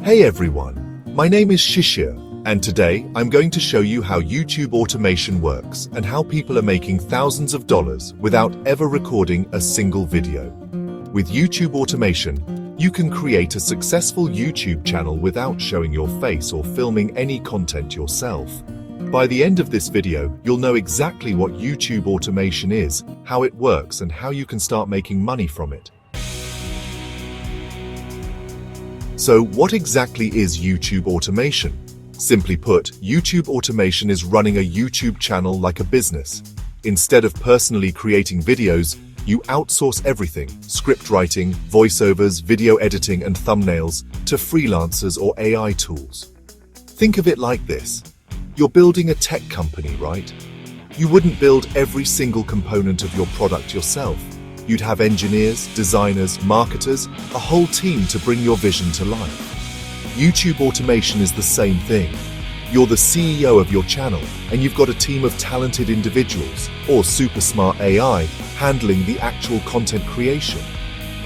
Hey everyone, my name is Shishir, and today I'm going to show you how YouTube automation works and how people are making thousands of dollars without ever recording a single video. With YouTube automation, you can create a successful YouTube channel without showing your face or filming any content yourself. By the end of this video, you'll know exactly what YouTube automation is, how it works, and how you can start making money from it. So, what exactly is YouTube automation? Simply put, YouTube automation is running a YouTube channel like a business. Instead of personally creating videos, you outsource everything, script writing, voiceovers, video editing, and thumbnails, to freelancers or AI tools. Think of it like this. You're building a tech company, right? You wouldn't build every single component of your product yourself. You'd have engineers, designers, marketers, a whole team to bring your vision to life. YouTube automation is the same thing. You're the CEO of your channel, and you've got a team of talented individuals, or super smart AI, handling the actual content creation.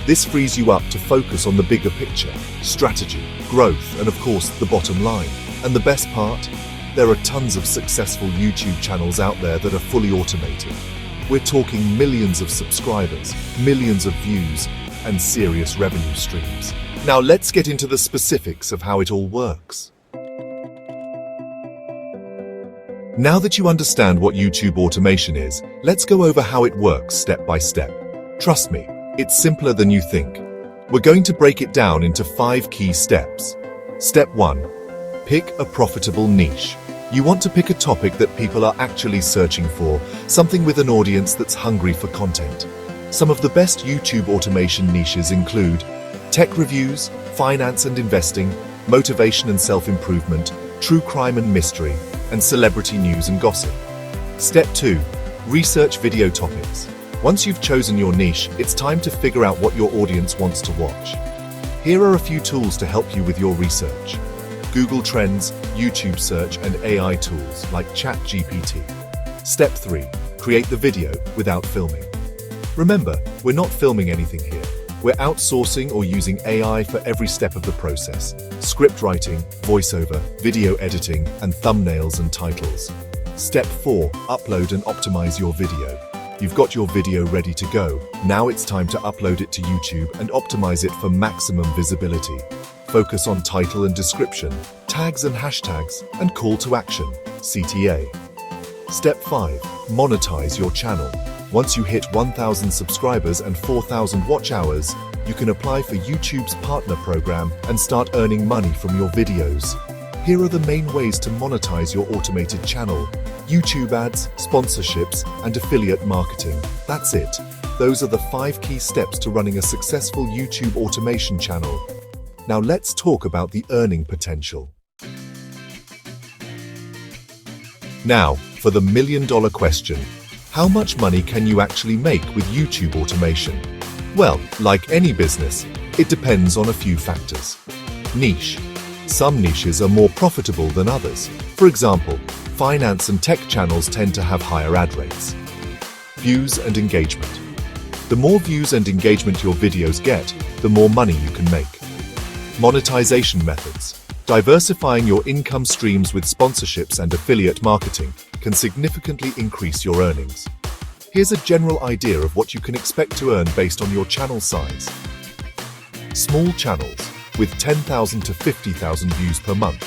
This frees you up to focus on the bigger picture, strategy, growth, and of course, the bottom line. And the best part? There are tons of successful YouTube channels out there that are fully automated. We're talking millions of subscribers, millions of views, and serious revenue streams. Now let's get into the specifics of how it all works. Now that you understand what YouTube automation is, let's go over how it works step by step. Trust me, it's simpler than you think. We're going to break it down into 5 key steps. Step 1. Pick a profitable niche. You want to pick a topic that people are actually searching for, something with an audience that's hungry for content. Some of the best YouTube automation niches include tech reviews, finance and investing, motivation and self-improvement, true crime and mystery, and celebrity news and gossip. Step 2. Research video topics. Once you've chosen your niche, it's time to figure out what your audience wants to watch. Here are a few tools to help you with your research. Google Trends, YouTube search, and AI tools like ChatGPT. Step 3. Create the video without filming. Remember, we're not filming anything here. We're outsourcing or using AI for every step of the process. Script writing, voiceover, video editing, and thumbnails and titles. Step 4. Upload and optimize your video. You've got your video ready to go. Now it's time to upload it to YouTube and optimize it for maximum visibility. Focus on title and description, tags and hashtags, and call to action, CTA. Step 5. Monetize your channel. Once you hit 1,000 subscribers and 4,000 watch hours, you can apply for YouTube's partner program and start earning money from your videos. Here are the main ways to monetize your automated channel: YouTube ads, sponsorships, and affiliate marketing. That's it. Those are the 5 key steps to running a successful YouTube automation channel. Now let's talk about the earning potential. Now, for the million-dollar question. How much money can you actually make with YouTube automation? Well, like any business, it depends on a few factors. Niche. Some niches are more profitable than others. For example, finance and tech channels tend to have higher ad rates. Views and engagement. The more views and engagement your videos get, the more money you can make. Monetization methods. Diversifying your income streams with sponsorships and affiliate marketing can significantly increase your earnings. Here's a general idea of what you can expect to earn based on your channel size. Small channels with 10,000 to 50,000 views per month.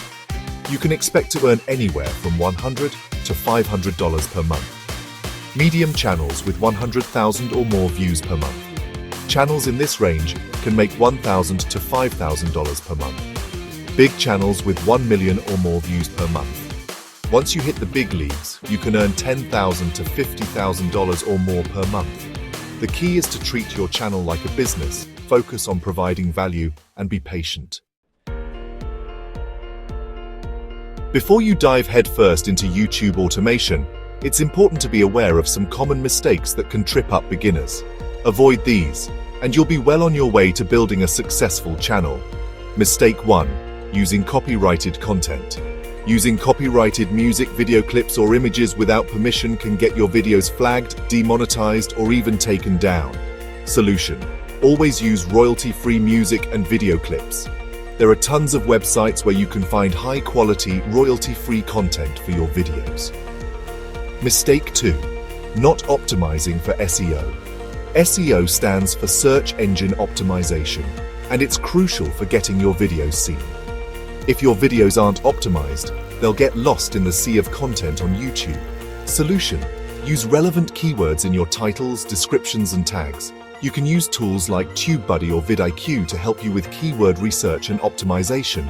You can expect to earn anywhere from $100 to $500 per month. Medium channels with 100,000 or more views per month. Channels in this range can make $1,000 to $5,000 per month. Big channels with 1 million or more views per month. Once you hit the big leagues, you can earn $10,000 to $50,000 or more per month. The key is to treat your channel like a business, focus on providing value, and be patient. Before you dive headfirst into YouTube automation, it's important to be aware of some common mistakes that can trip up beginners. Avoid these, and you'll be well on your way to building a successful channel. Mistake 1. Using copyrighted content. Using copyrighted music, video clips, or images without permission can get your videos flagged, demonetized, or even taken down. Solution: always use royalty-free music and video clips. There are tons of websites where you can find high-quality, royalty-free content for your videos. Mistake 2. Not optimizing for SEO. SEO stands for Search Engine Optimization, and it's crucial for getting your videos seen. If your videos aren't optimized, they'll get lost in the sea of content on YouTube. Solution: use relevant keywords in your titles, descriptions, and tags. You can use tools like TubeBuddy or vidIQ to help you with keyword research and optimization.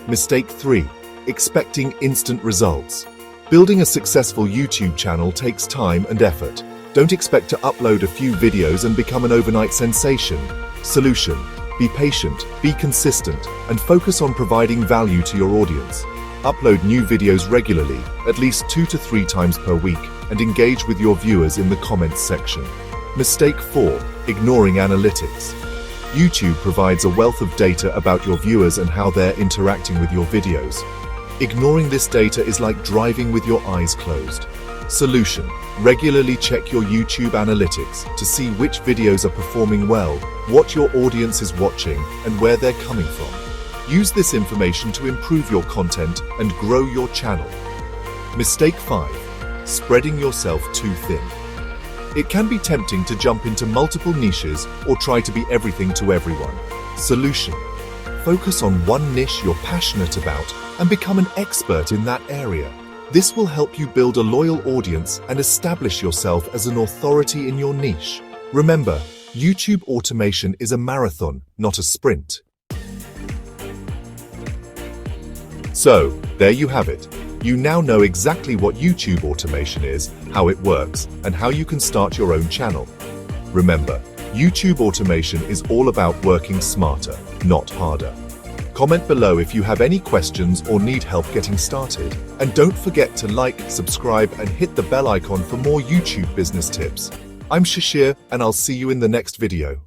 Mistake 3. Expecting instant results. Building a successful YouTube channel takes time and effort. Don't expect to upload a few videos and become an overnight sensation. Solution: be patient, be consistent, and focus on providing value to your audience. Upload new videos regularly, at least 2 to 3 times per week, and engage with your viewers in the comments section. Mistake 4. Ignoring analytics. YouTube provides a wealth of data about your viewers and how they're interacting with your videos. Ignoring this data is like driving with your eyes closed. Solution: regularly check your YouTube analytics to see which videos are performing well, what your audience is watching, and where they're coming from. Use this information to improve your content and grow your channel. Mistake 5. Spreading yourself too thin. It can be tempting to jump into multiple niches or try to be everything to everyone. Solution: focus on one niche you're passionate about and become an expert in that area. This will help you build a loyal audience and establish yourself as an authority in your niche. Remember, YouTube automation is a marathon, not a sprint. So, there you have it. You now know exactly what YouTube automation is, how it works, and how you can start your own channel. Remember, YouTube automation is all about working smarter, not harder. Comment below if you have any questions or need help getting started. And don't forget to like, subscribe, and hit the bell icon for more YouTube business tips. I'm Shashir, and I'll see you in the next video.